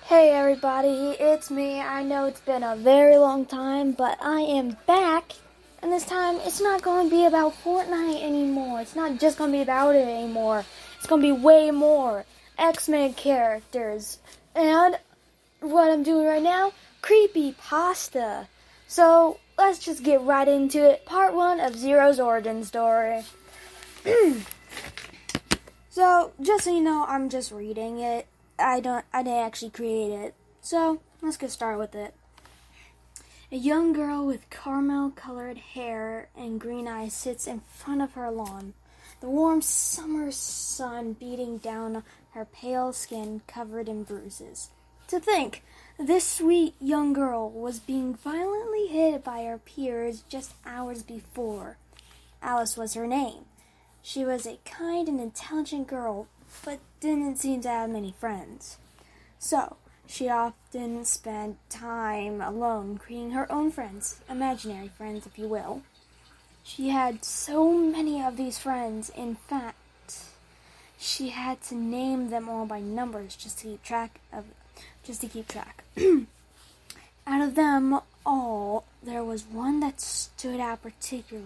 Hey everybody, it's me. I know it's been a very long time, but I am back. And this time, it's not going to be about Fortnite anymore. It's not just going to be about it anymore. It's going to be way more. X-Men characters. And what I'm doing right now, creepypasta. So, let's just get right into it. Part 1 of Zero's origin story. So, just so you know, I'm just reading it. I didn't actually create it. So, let's get started with it. A young girl with caramel-colored hair and green eyes sits in front of her lawn. The warm summer sun beating down her pale skin covered in bruises. To think, this sweet young girl was being violently hit by her peers just hours before. Alice was her name. She was a kind and intelligent girl, but didn't seem to have many friends. So, she often spent time alone creating her own friends, imaginary friends, if you will. She had so many of these friends, in fact, she had to name them all by numbers just to keep track. Out of them all, there was one that stood out particular.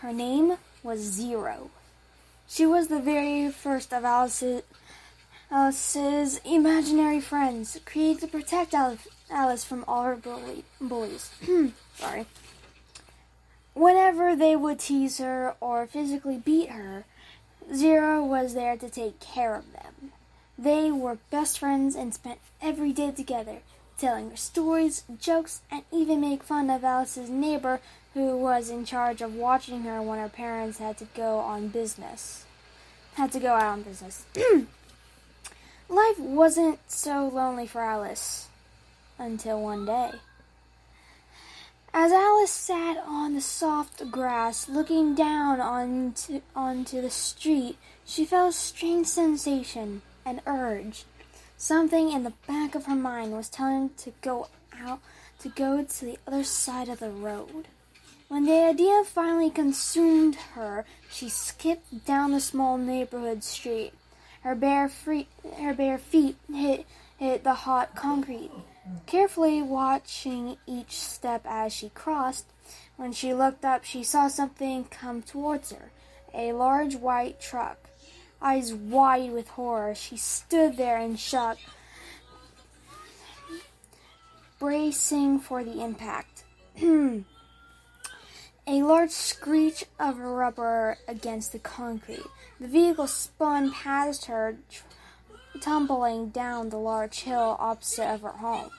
Her name was Zero. She was the very first of Alice's imaginary friends, created to protect Alice from all her bullies. Sorry. Whenever they would tease her or physically beat her, Zero was there to take care of them. They were best friends and spent every day together, telling her stories, jokes, and even make fun of Alice's neighbor who was in charge of watching her when her parents had to go out on business. Life wasn't so lonely for Alice until one day. As Alice sat on the soft grass looking down onto the street, she felt a strange sensation, an urge. Something in the back of her mind was telling her to go to the other side of the road. When the idea finally consumed her, she skipped down the small neighborhood street. Her bare feet hit the hot concrete. Carefully watching each step as she crossed, when she looked up, she saw something come towards her. A large white truck. Eyes wide with horror, she stood there in shock, bracing for the impact. A large screech of rubber against the concrete. The vehicle spun past her, tumbling down the large hill opposite of her home.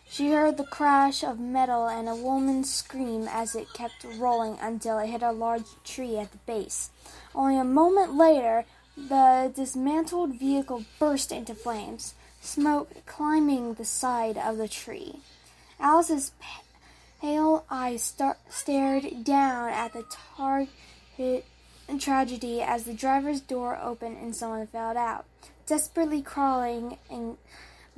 She heard the crash of metal and a woman's scream as it kept rolling until it hit a large tree at the base. Only a moment later, the dismantled vehicle burst into flames, smoke climbing the side of the tree. Alice's pale eyes stared down at the target tragedy as the driver's door opened and someone fell out. Desperately crawling and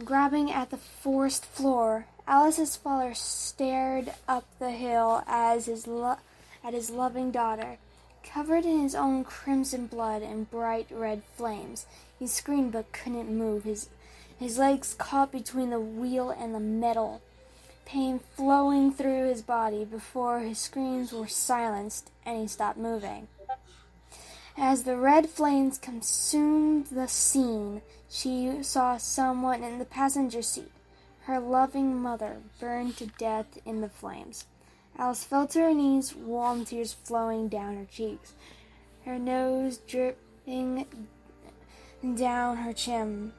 grabbing at the forced floor, Alice's father stared up the hill at his loving daughter, covered in his own crimson blood and bright red flames. He screamed but couldn't move. His legs caught between the wheel and the metal, pain flowing through his body before his screams were silenced and he stopped moving. As the red flames consumed the scene, she saw someone in the passenger seat. Her loving mother burned to death in the flames. Alice fell to her knees, warm tears flowing down her cheeks, her nose dripping down her chin.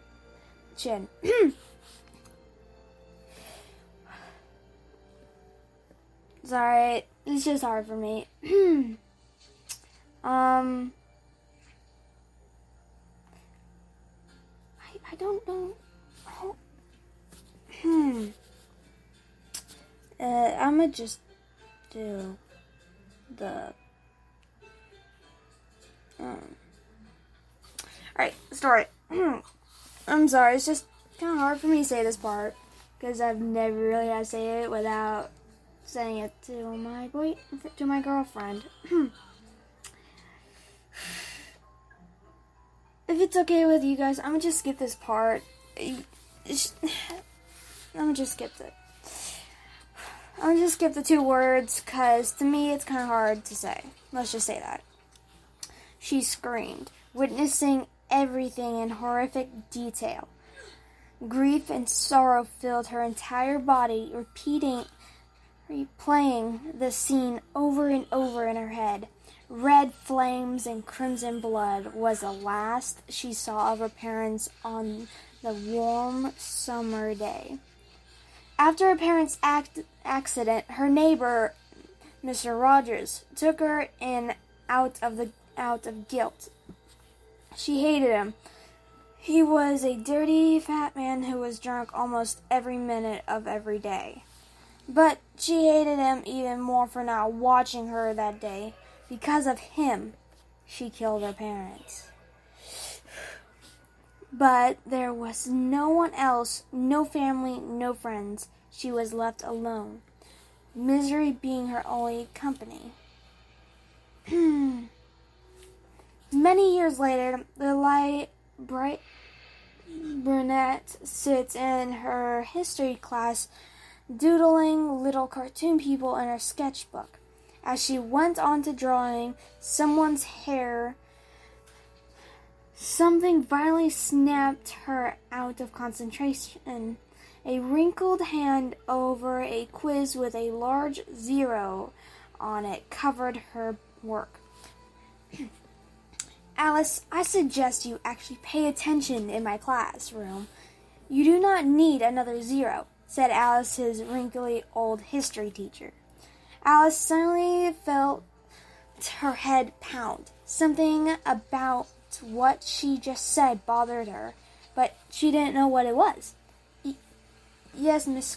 Sorry, it's just hard for me. I don't know. I'ma just do the Alright, story. I'm sorry, it's just kind of hard for me to say this part because I've never really had to say it without saying it to my girlfriend. If it's okay with you guys, I'm gonna just skip this part I'm just skip the. I'll just skip the 2 words, because to me it's kind of hard to say. Let's just say that. She screamed, witnessing everything in horrific detail. Grief and sorrow filled her entire body, replaying the scene over and over in her head. Red flames and crimson blood was the last she saw of her parents on the warm summer day. After her parents' accident, her neighbor, Mr. Rogers, took her in out of guilt. She hated him. He was a dirty, fat man who was drunk almost every minute of every day. But she hated him even more for not watching her that day. Because of him, she killed her parents. But there was no one else, no family, no friends. She was left alone, misery being her only company. Many years later, the bright brunette sits in her history class doodling little cartoon people in her sketchbook. As she went on to drawing someone's hair, something violently snapped her out of concentration. A wrinkled hand over a quiz with a large 0 on it covered her work. Alice, I suggest you actually pay attention in my classroom. You do not need another 0, said Alice's wrinkly old history teacher. Alice suddenly felt her head pound. Something about what she just said bothered her, but she didn't know what it was. Yes, Miss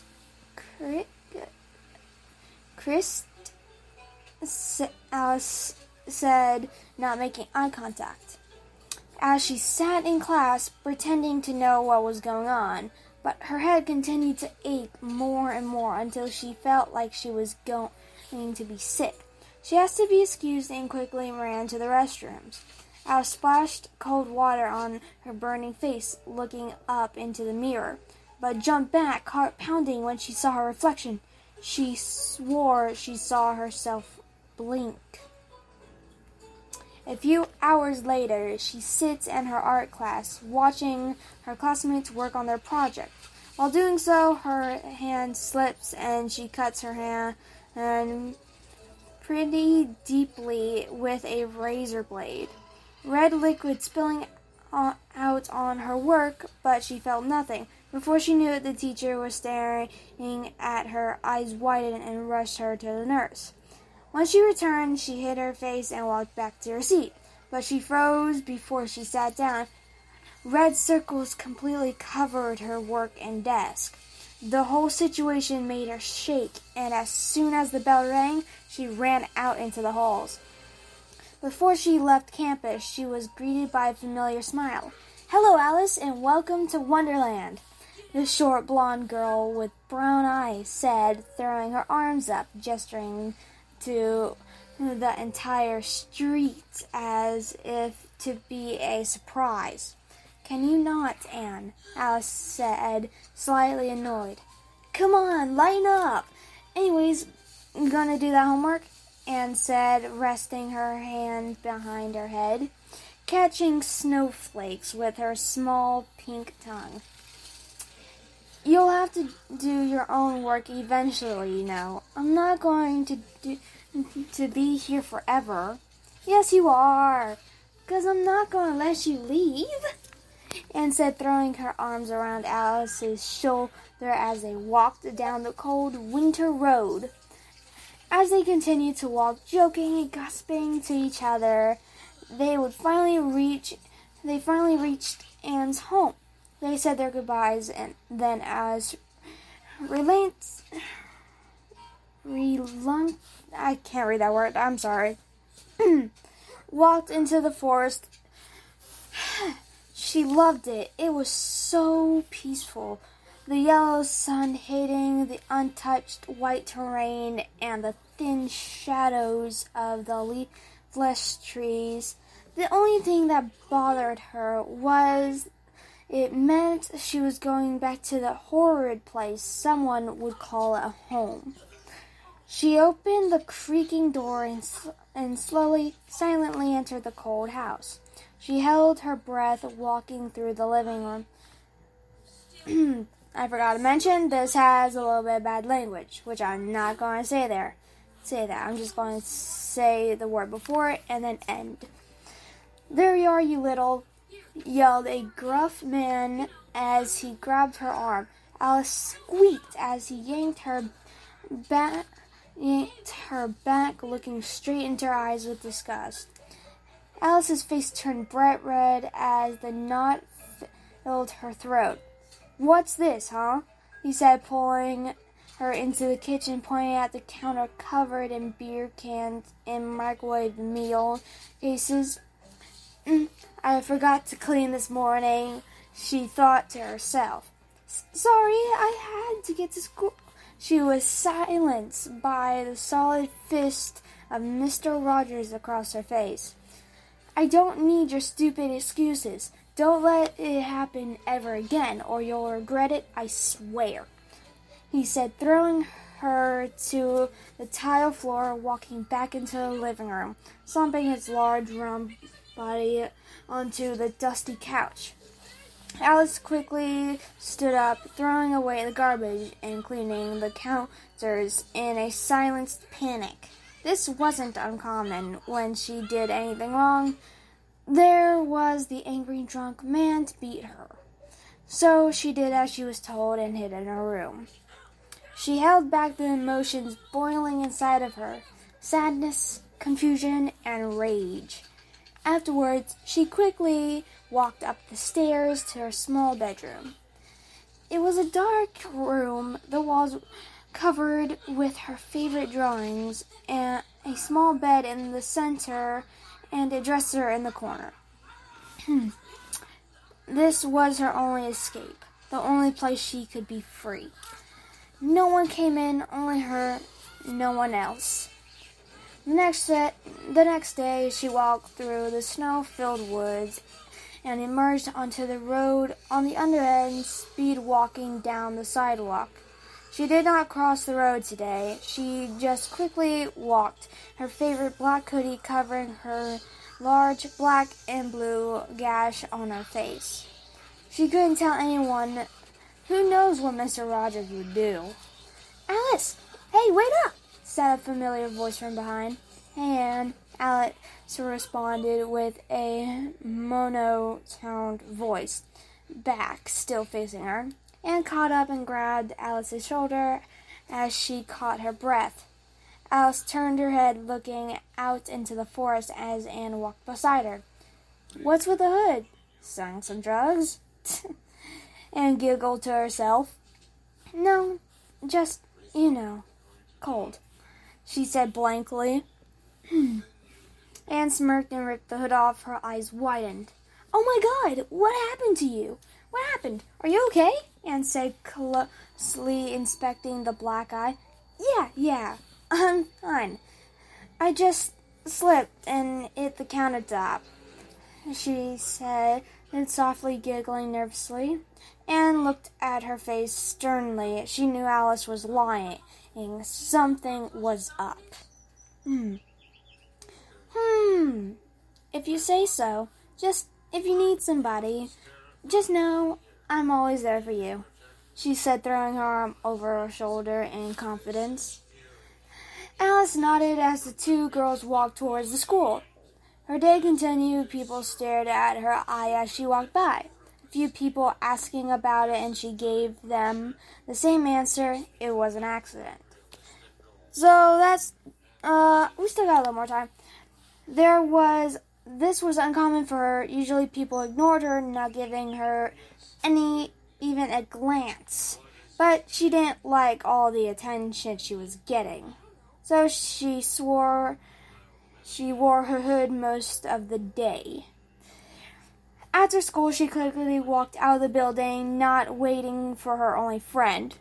Christ, Alice said, not making eye contact. As she sat in class, pretending to know what was going on, but her head continued to ache more and more until she felt like she was going to be sick. She asked to be excused and quickly ran to the restrooms. Alice splashed cold water on her burning face, looking up into the mirror, but jumped back, heart pounding when she saw her reflection. She swore she saw herself blink. A few hours later, she sits in her art class, watching her classmates work on their project. While doing so, her hand slips and she cuts her hand pretty deeply with a razor blade. Red liquid spilling out on her work, but she felt nothing. Before she knew it, the teacher was staring at her, eyes widened, and rushed her to the nurse. When she returned, she hid her face and walked back to her seat, but she froze before she sat down. Red circles completely covered her work and desk. The whole situation made her shake, and as soon as the bell rang, she ran out into the halls. Before she left campus, she was greeted by a familiar smile. "Hello, Alice, and welcome to Wonderland," the short blonde girl with brown eyes said, throwing her arms up, gesturing to the entire street as if to be a surprise. "Can you not, Anne?" Alice said, slightly annoyed. "Come on, lighten up. Anyways, gonna do that homework?" Anne said, resting her hand behind her head, catching snowflakes with her small pink tongue. "You'll have to do your own work eventually, you know. I'm not going to be here forever." "Yes, you are, 'cause I'm not going to let you leave," Anne said, throwing her arms around Alice's shoulder as they walked down the cold winter road. As they continued to walk, joking and gossiping to each other, they finally reached Anne's home. They said their goodbyes, and then as I can't read that word, I'm sorry, walked into the forest. She loved it. It was so peaceful. The yellow sun hitting the untouched white terrain and the thin shadows of the leafless trees. The only thing that bothered her was It meant she was going back to the horrid place someone would call a home. She opened the creaking door and slowly, silently entered the cold house. She held her breath walking through the living room. I forgot to mention, this has a little bit of bad language, which I'm not going to say that. I'm just going to say the word before it and then end. "There you are, you little," yelled a gruff man as he grabbed her arm. Alice squeaked as he yanked her back, looking straight into her eyes with disgust. Alice's face turned bright red as the knot filled her throat. "What's this, huh?" he said, pulling her into the kitchen, pointing at the counter covered in beer cans and microwave meal cases. "I forgot to clean this morning," she thought to herself. "Sorry, I had to get to school." She was silenced by the solid fist of Mr. Rogers across her face. "I don't need your stupid excuses. Don't let it happen ever again, or you'll regret it, I swear," he said, throwing her to the tile floor, walking back into the living room, slumping his large round body onto the dusty couch. Alice quickly stood up, throwing away the garbage and cleaning the counters in a silenced panic. This wasn't uncommon when she did anything wrong. There was the angry drunk man to beat her. So she did as she was told and hid in her room. She held back the emotions boiling inside of her: sadness, confusion, and rage. Afterwards, she quickly walked up the stairs to her small bedroom. It was a dark room, the walls covered with her favorite drawings, and a small bed in the center, and a dresser in the corner. This was her only escape, the only place she could be free. No one came in, only her, no one else. The next day, she walked through the snow-filled woods and emerged onto the road on the other end, speed walking down the sidewalk. She did not cross the road today. She just quickly walked, her favorite black hoodie covering her large black and blue gash on her face. She couldn't tell anyone. Who knows what Mr. Rogers would do? "Alice! Hey, wait up!" said a familiar voice from behind. "Hey, Anne," Alice responded with a monotoned voice, back still facing her. Anne caught up and grabbed Alice's shoulder as she caught her breath. Alice turned her head, looking out into the forest as Anne walked beside her. "What's with the hood? Selling some drugs?" Anne giggled to herself. "No, just, cold," she said blankly. Anne smirked and ripped the hood off. Her eyes widened. "Oh my God, what happened to you? What happened? Are you okay?" Anne said, closely inspecting the black eye. Yeah, I'm fine. I just slipped and hit the countertop," she said, then softly giggling nervously. Anne looked at her face sternly. She knew Alice was lying. Something was up. If you say so. Just if you need somebody, just know I'm always there for you," she said, throwing her arm over her shoulder in confidence. Alice nodded as the two girls walked towards the school. Her day continued. People stared at her eye as she walked by. A few people asking about it, and she gave them the same answer: it was an accident. So that's, we still got a little more time. This was uncommon for her. Usually people ignored her, not giving her even a glance. But she didn't like all the attention she was getting. So she wore her hood most of the day. After school, she quickly walked out of the building, not waiting for her only friend.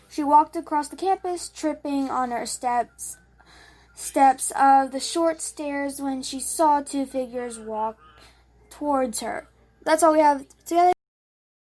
She walked across the campus, tripping on her steps of the short stairs when she saw two figures walk towards her. that's all we have together.